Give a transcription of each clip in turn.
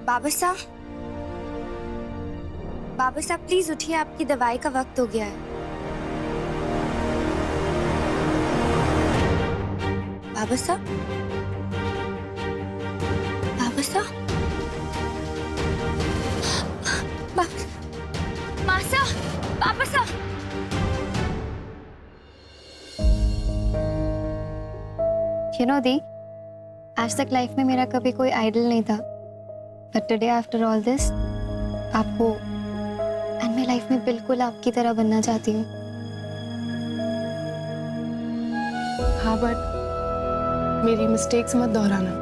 बाबा साहब, बाबा साहब प्लीज उठिए, आपकी दवाई का वक्त हो गया है। बाबा साहब, बाबा साहब, मासा, बाबा साहब। दी, आज तक लाइफ में मेरा कभी कोई आइडल नहीं था, but today after all this आपको एंड मैं लाइफ में बिल्कुल आपकी तरह बनना चाहती हूँ। हाँ, बट मेरी मिस्टेक्स मत दोहराना।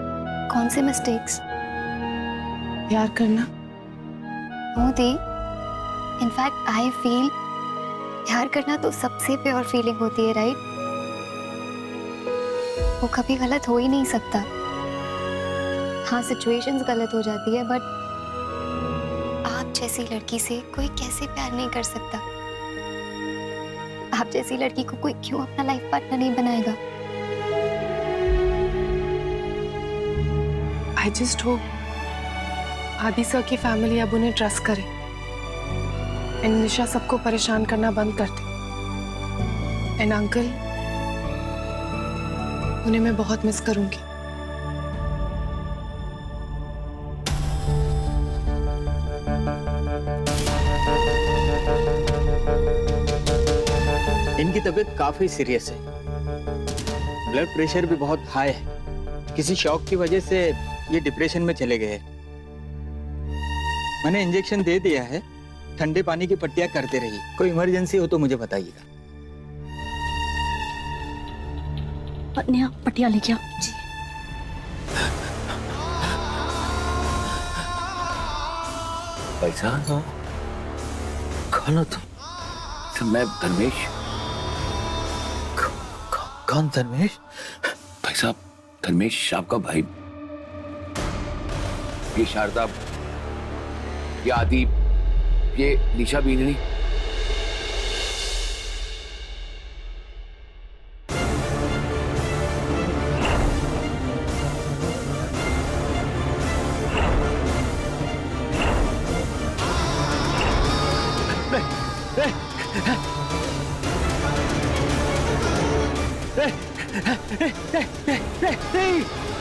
कौन से मिस्टेक्स? प्यार करना। मोदी, इनफैक्ट आई फील प्यार करना तो सबसे प्योर फीलिंग होती है, राइट? वो कभी गलत हो ही नहीं सकता। हाँ, सिचुएशंस गलत हो जाती है, बट आप जैसी लड़की से कोई कैसे प्यार नहीं कर सकता? आप जैसी लड़की को कोई क्यों अपना लाइफ पार्टनर नहीं बनाएगा? आई जस्ट होप आदि सर की फैमिली अब उन्हें ट्रस्ट करे एंड निशा सबको परेशान करना बंद कर दे। एंड अंकल, उन्हें मैं बहुत मिस करूंगी। इनकी तबीयत काफी सीरियस है, ब्लड प्रेशर भी बहुत हाई है। किसी शॉक की वजह से ये डिप्रेशन में चले गए। मैंने इंजेक्शन दे दिया है, ठंडे पानी की पट्टियां करते रहिए। कोई इमरजेंसी हो तो मुझे बताइएगा। नेहा, पट्टियां लेके आओ। जी। भाई साहब, कौन हो तुम? मैं धर्मेश। कौन धर्मेश? भाई साहब, धर्मेश आपका भाई। ये शारदा, ये आदि, ये निशा बींदनी।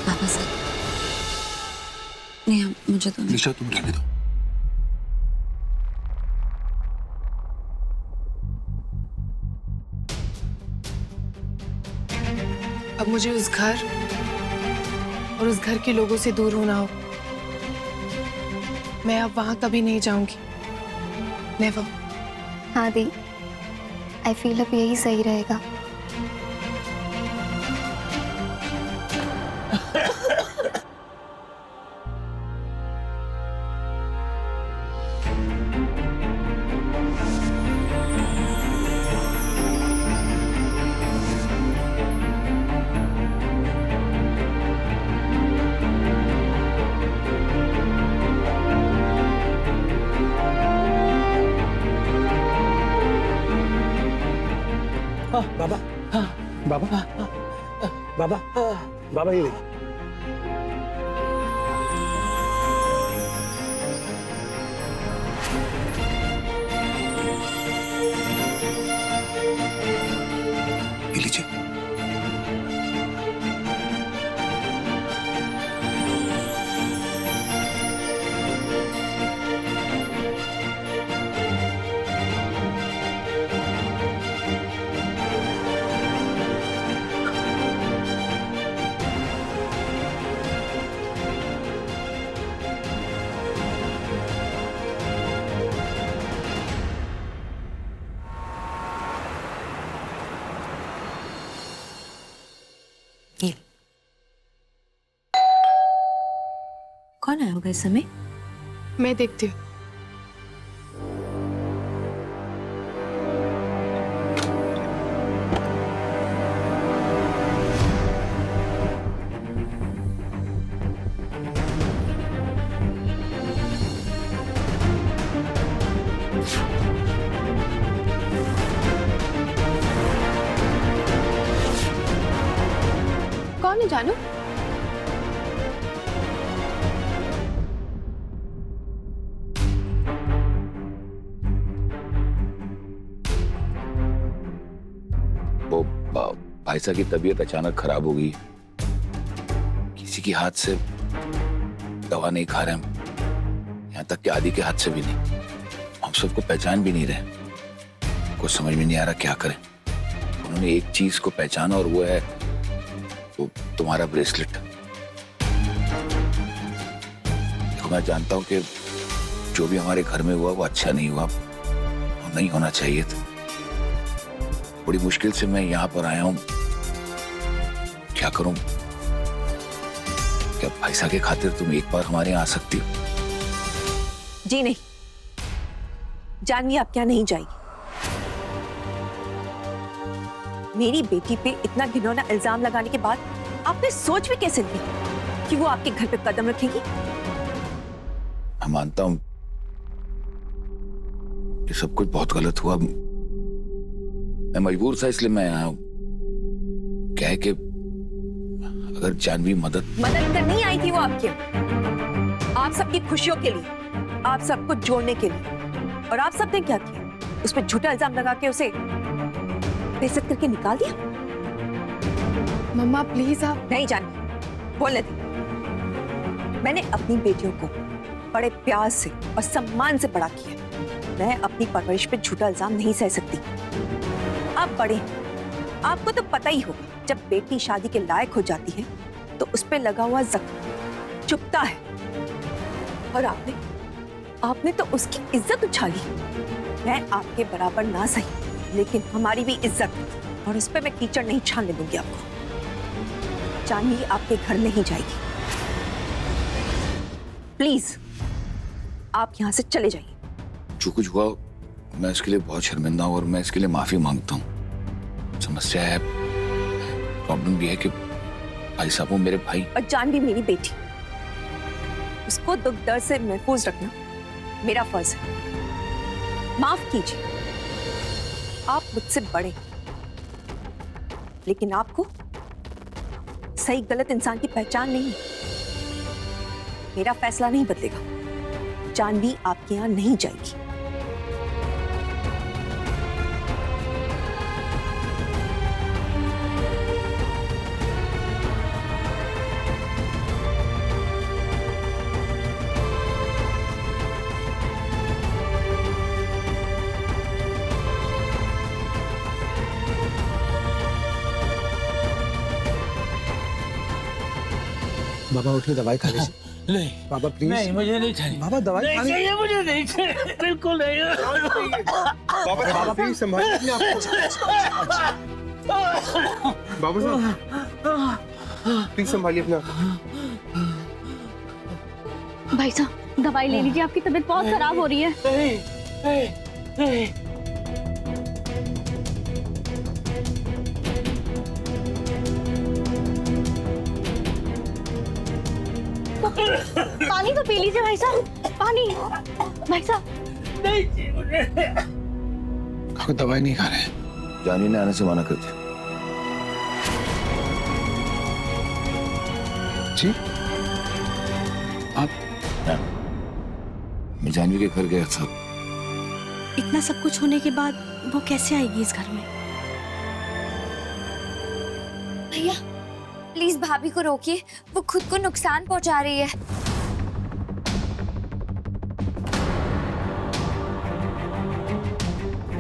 बाबा साहब, नेहा मुझे तो नहीं। निशा, तुम रहने दो। अब मुझे उस घर और उस घर के लोगों से दूर होना हो। मैं अब वहां कभी नहीं जाऊंगी। नेवर। हाँ दी, आई फील अब यही सही रहेगा। बाबा, बाबा, बाबा, बाबा, ये देखिए। ये लीजिए। कौन आया होगा इस समय? मैं देखती हूँ। कौन है जानू? भाई साहब की तबीयत अचानक खराब हो गई, किसी के हाथ से दवा नहीं खा रहे हम, यहाँ तक कि आदि के हाथ से भी नहीं। हम सबको पहचान भी नहीं रहे, कुछ समझ में नहीं आ रहा क्या करें। उन्होंने एक चीज को पहचाना और वो है वो तुम्हारा ब्रेसलेट। देखो मैं जानता हूँ कि जो भी हमारे घर में हुआ वो अच्छा नहीं हुआ, वो नहीं होना चाहिए था। बड़ी मुश्किल से मैं यहाँ पर आया हूँ, क्या करूं? क्या भाई साहब के खातिर तुम एक बार हमारे यहाँ आ सकती हो? जी नहीं, जानवी आपके यहाँ नहीं जाएगी। मेरी बेटी पे इतना घिनौना इल्जाम लगाने के बाद आपने सोच भी कैसे ली कि वो आपके घर पे कदम रखेगी? मैं मानता हूं कि सब कुछ बहुत गलत हुआ, मैं मजबूर था इसलिए मैं आया हूं। क्या है कि अगर जानवी मदद करनी आई थी वो आपके यहाँ, आप सबकी खुशियों के लिए, आप सबको जोड़ने के लिए। और आप सबने क्या किया? उस पर झूठा इल्जाम लगा के उसे बेइज्जत करके निकाल दिया। मम्मा प्लीज आप। नहीं जानती, बोलने दी। मैंने अपनी बेटियों को बड़े प्यार से और सम्मान से बड़ा किया। मैं अपनी परवरिश पे झूठा इल्जाम नहीं सह सकती। आप बड़े हैं, आपको तो पता ही होगा, जब बेटी शादी के लायक हो जाती है तो उस पे लगा हुआ जख्म चुभता है। और आपने तो उसकी इज्जत उछाली। मैं आपके बराबर ना सही, लेकिन हमारी भी इज्जत, और उस पे मैं कीचड़ नहीं छानने दूंगी आपको। जानवी आपके घर नहीं जाएगी। प्लीज आप यहां से चले जाइए। जो कुछ हुआ मैं इसके लिए बहुत शर्मिंदा हूं और मैं इसके लिए माफी मांगता हूं। समस्या है, प्रॉब्लम भी है कि भाई साहब वो मेरे भाई, और जानवी मेरी बेटी, उसको दुख दर्द से महफूज रखना मेरा फर्ज है। माफ कीजिए, आप मुझसे बड़े, लेकिन आपको सही गलत इंसान की पहचान नहीं है। मेरा फैसला नहीं बदलेगा। जानवी आपके यहां नहीं जाएगी। बाबा उठिए, दवाई खा लीजिए। नहीं बाबा प्लीज। नहीं, मुझे नहीं खानी। बाबा दवाई नहीं खानी। चाहिए, मुझे नहीं चाहिए, बिल्कुल नहीं। बाबा प्लीज संभालिए अपने आप को। बाबा साहब प्लीज संभालिए अपने आप को। भाई साहब दवाई ले लीजिए, आपकी तबीयत बहुत खराब हो रही है। नहीं, नहीं, नहीं। पानी तो पी लीजिए भाई साहब, पानी। भाई साहब नहीं चाहिए मुझे। आपको दवाई नहीं खा रहे हैं। जानवी ने आने से मना कर दिया। जी आप? मैं जानवी के घर गया था। इतना सब कुछ होने के बाद वो कैसे आएगी इस घर में? भैया प्लीज भाभी को रोकिए, वो खुद को नुकसान पहुंचा रही है।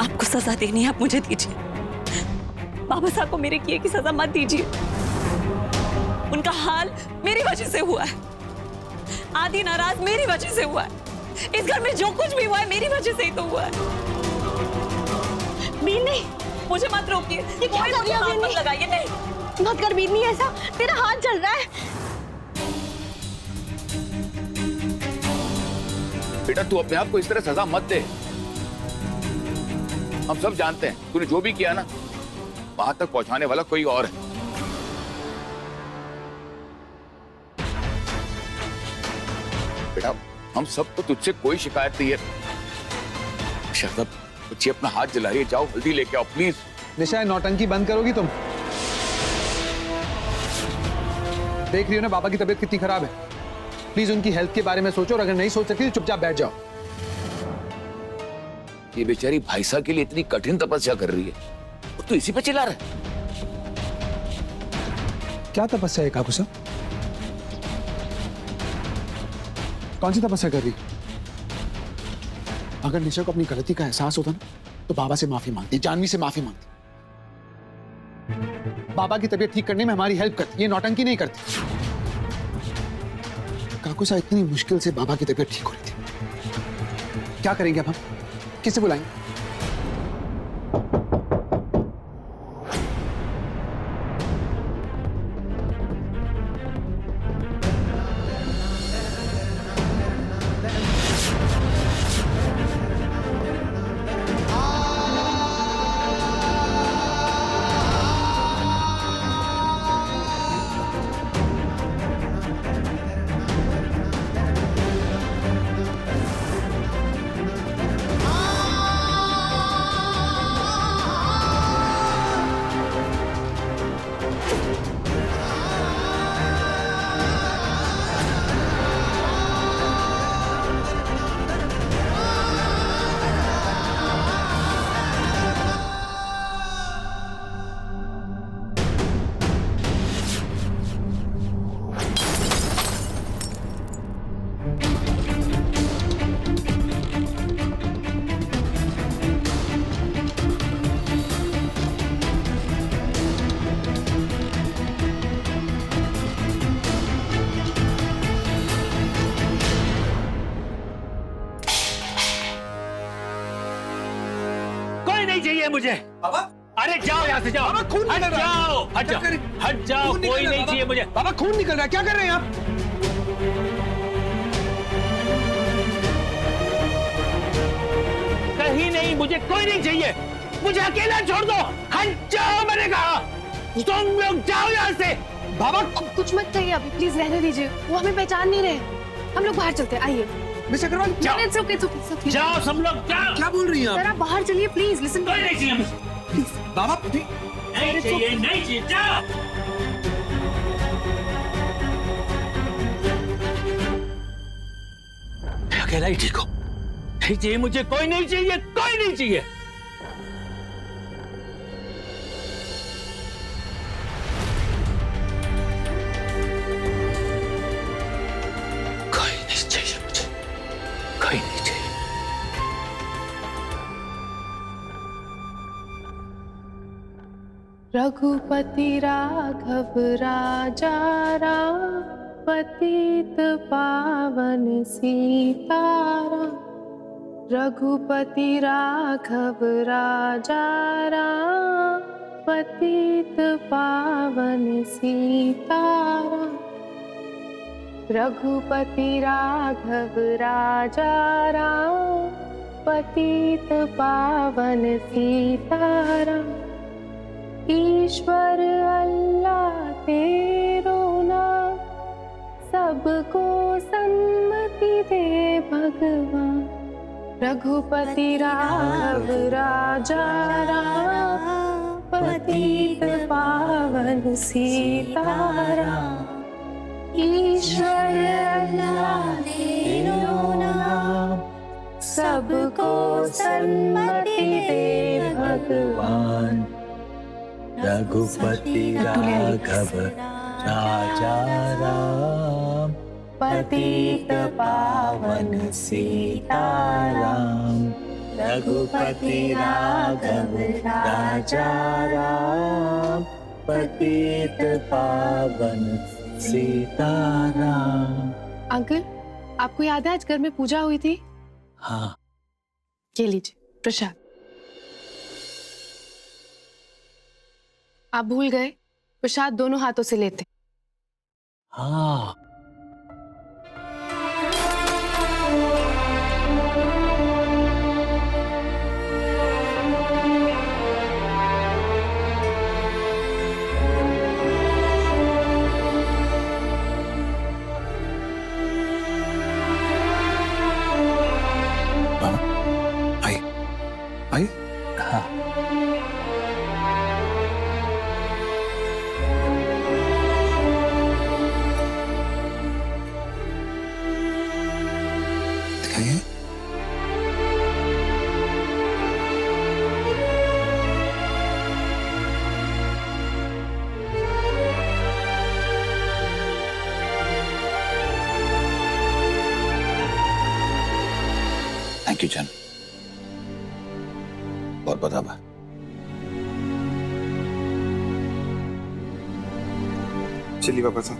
आपको सजा देनी है, आप मुझे दीजिए। बाबा साहब को मेरे किए की सजा मत दीजिए। उनका हाल मेरी वजह से हुआ है। आदि नाराज मेरी वजह से हुआ है। इस घर में जो कुछ भी हुआ है मेरी वजह से ही तो हुआ है। बीनी, मुझे मत रोकिए। ये क्या कर रही है? मत लगाइए। नहीं मत कर बीनी, ऐसा तेरा हाथ जल रहा है। बेटा तू अपने आप को इस तरह सजा मत दे। हम सब जानते हैं तूने जो भी किया ना, वहां तक पहुंचाने वाला कोई और है। बेटा हम सब तो तुझसे कोई शिकायत नहीं है। शर्त बच्ची अपना हाथ जला रही है, जाओ हल्दी लेके आओ प्लीज। निशा नौटंकी बंद करोगी तुम? देख रही हो ना बाबा की तबीयत कितनी खराब है। प्लीज उनकी हेल्थ के बारे में सोचो, और अगर नहीं सोच सकती तो चुपचाप बैठ जाओ। ये बेचारी भाई साहब के लिए इतनी कठिन तपस्या कर रही है और तू इसी पे चिल्ला रहा है। क्या तपस्या है काकू साहब? कौन सी तपस्या कर रही? अगर निशा को अपनी गलती का एहसास होता ना तो बाबा से माफी मांगती, जानवी से माफी मांगती, बाबा की तबीयत ठीक करने में हमारी हेल्प करती, ये नौटंकी नहीं करती। काकू साहब इतनी मुश्किल से बाबा की तबीयत ठीक हो रही थी, क्या करेंगे अब हम? किसे बुलाएंगे? कोई नहीं चाहिए मुझे। बाबा, अरे जाओ यहाँ से, जाओ। बाबा, खून हट निकल रहा है। जाओ, हट क्या जाओ, करें? हट जाओ, खून निकल कोई रहा है, नहीं बाबा। चाहिए मुझे। बाबा खून निकल रहा है, क्या कर रहे हैं आप? कहीं नहीं, मुझे कोई नहीं चाहिए, मुझे अकेला छोड़ दो। हट जाओ, मैंने कहा। तुम लोग जाओ यहाँ से। बाबा कुछ मत कहिए अभी, प्लीज रहने दीजिए, वो हमें पहचान नहीं रहे। हम लोग बाहर चलते हैं, आइए। मिस अग्रवाल, जाओ। It's okay, it's okay, it's okay. जाओ सब लोग, जाओ। क्या बोल रही हैं सर आप? आप बाहर चलिए प्लीज, लिसन। कोई नहीं चाहिए मुझे, बाबा नहीं चाहिए, नहीं चाहिए, जाओ। मैं अकेला ही ठीक हूँ, नहीं चाहिए मुझे, कोई नहीं चाहिए, कोई नहीं चाहिए। कोई नहीं चाहिए मुझे, कोई नहीं चाहिए। रघुपति राघव राजा राम, पतित पावन सीताराम। रघुपति राघव राजा राम, पतित पावन सीताराम। रघुपति राघव राजा राम, पतित पावन सीताराम। ईश्वर अल्लाह तेरो नाम, सबको सन्मति दे भगवान। रघुपति राघव राजा राम, पतित पावन सीताराम। ईश्वर अल्लाह तेरो नाम, सबको सन्मति दे भगवान। रघुपति राघव राजा राम, पतित पावन सीताराम। रघुपति राघव राजा राम, पतित पावन सीताराम। अंकल, आपको याद है आज घर में पूजा हुई थी? हाँ, ये लीजिए प्रसाद। आप भूल गए, प्रसाद दोनों हाथों से लेते। हाँ। आई हाँ। थैंक यू जान, बहुत बहुत आभार। चलिए पापा साहब।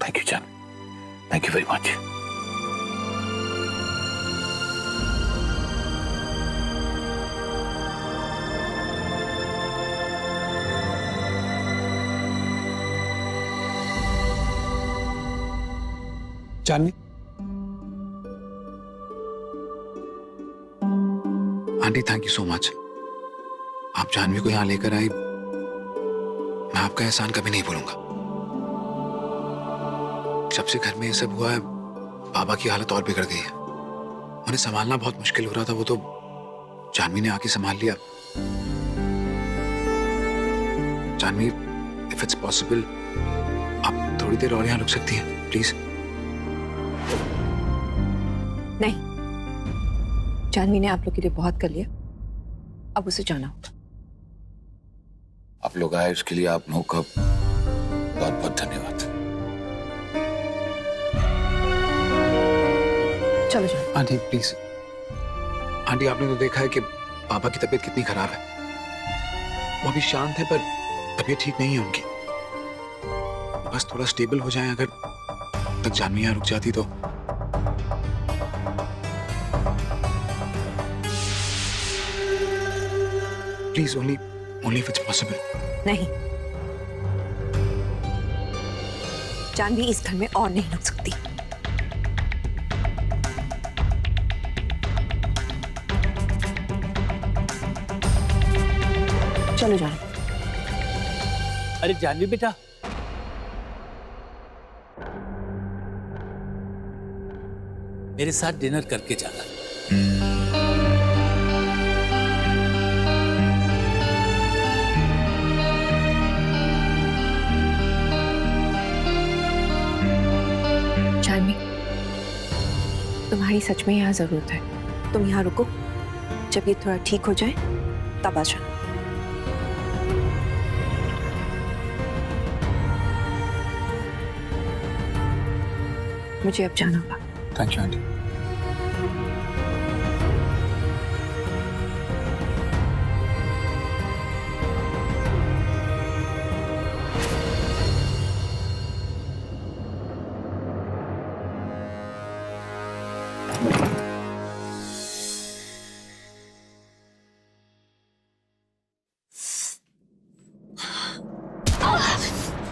थैंक यू जान, thank you very much. Janvi, aunty thank you so much. आप जानवी को यहाँ लेकर आई, मैं आपका एहसान कभी नहीं भूलूंगा। जब से घर में ये सब हुआ है, बाबा की हालत और बिगड़ गई है। उन्हें संभालना बहुत मुश्किल हो रहा था, वो तो जानवी ने आके संभाल लिया। जानवी, इफ इट्स पॉसिबल, आप थोड़ी देर और यहाँ रुक सकती हैं प्लीज? नहीं, जानवी ने आप लोग के लिए बहुत कर लिया, अब उसे जाना होगा। आप लोग आए उसके लिए आप लोगों का बहुत बहुत धन्यवाद। चलो जाओ। आंटी प्लीज, आंटी आपने तो देखा है कि पापा की तबीयत कितनी खराब है। वो अभी शांत है पर तबीयत ठीक नहीं है उनकी। बस थोड़ा स्टेबल हो जाए, अगर तक जानवी यहाँ रुक जाती तो। Please, only if it's possible. नहीं, जानवी इस घर में और नहीं रुक सकती। चलो जाओ। अरे जानवी बेटा, मेरे साथ डिनर करके जाना। जानवी, तुम्हारी सच में यहाँ जरूरत है। तुम यहाँ रुको, जब ये थोड़ा ठीक हो जाए तब आ जाओ। मुझे अब जाना होगा। Thank you aunty.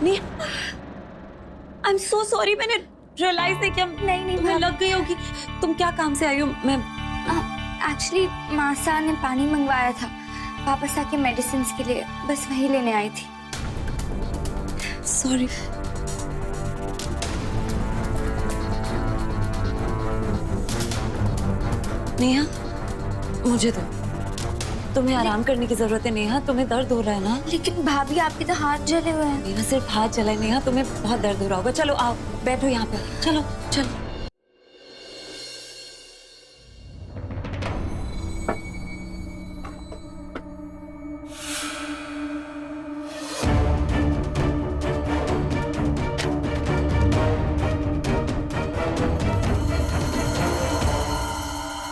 नहीं, आई एम सो सॉरी, मैंने रियलाइज नहीं किया। नहीं, तुम्हें लग गई होगी। तुम क्या काम से आई हो? मैं एक्चुअली मासा ने पानी मंगवाया था वापस आके मेडिसिन के लिए, बस वही लेने आई थी। सॉरी। नेहा, मुझे दो। तुम्हें आराम करने की जरूरत है नेहा, तुम्हें दर्द हो रहा है ना? लेकिन भाभी, आपके तो हाथ जले हुए हैं। मेरा सिर्फ हाथ जला है नेहा, तुम्हें बहुत दर्द हो रहा होगा। चलो आओ, बैठो यहाँ पे। चलो चलो।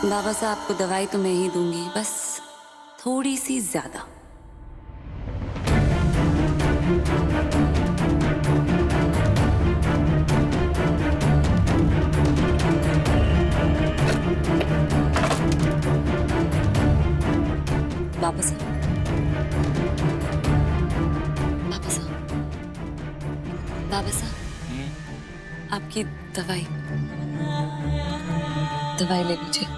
बाबा साहब को दवाई तो मैं ही दूंगी, बस थोड़ी सी ज्यादा। बाबा साहब, बाबा साहब, बाबा साहब, आपकी दवाई ले लीजिए।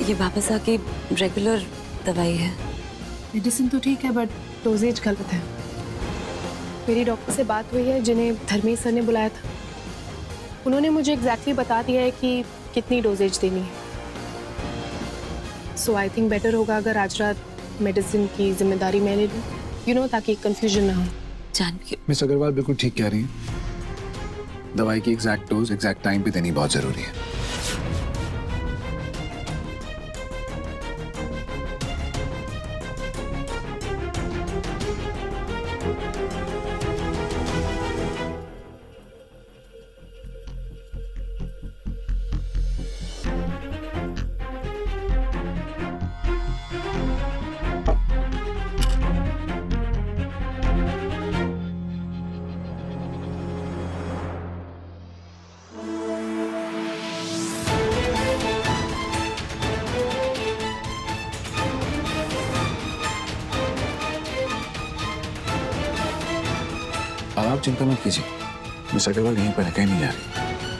ये बाबा साहब की रेगुलर दवाई है। मेडिसिन तो ठीक है बट डोजेज गलत है। मेरी डॉक्टर से बात हुई है जिन्हें धर्मेश सर ने बुलाया था। उन्होंने मुझे एग्जैक्टली बता दिया है कि कितनी डोजेज देनी है। सो आई थिंक बेटर होगा अगर आज रात मेडिसिन की जिम्मेदारी मैं ले लूँ, यू नो, ताकि कंफ्यूजन ना हो। जानवी, मिस अग्रवाल बिल्कुल ठीक कह रही है। दवाई की एग्जैक्ट डोज एग्जैक्ट टाइम पे देनी बहुत जरूरी है। अब आप चिंता मत कीजिए, मिस अग्रवाल यहीं पर है, कहीं नहीं जा रही।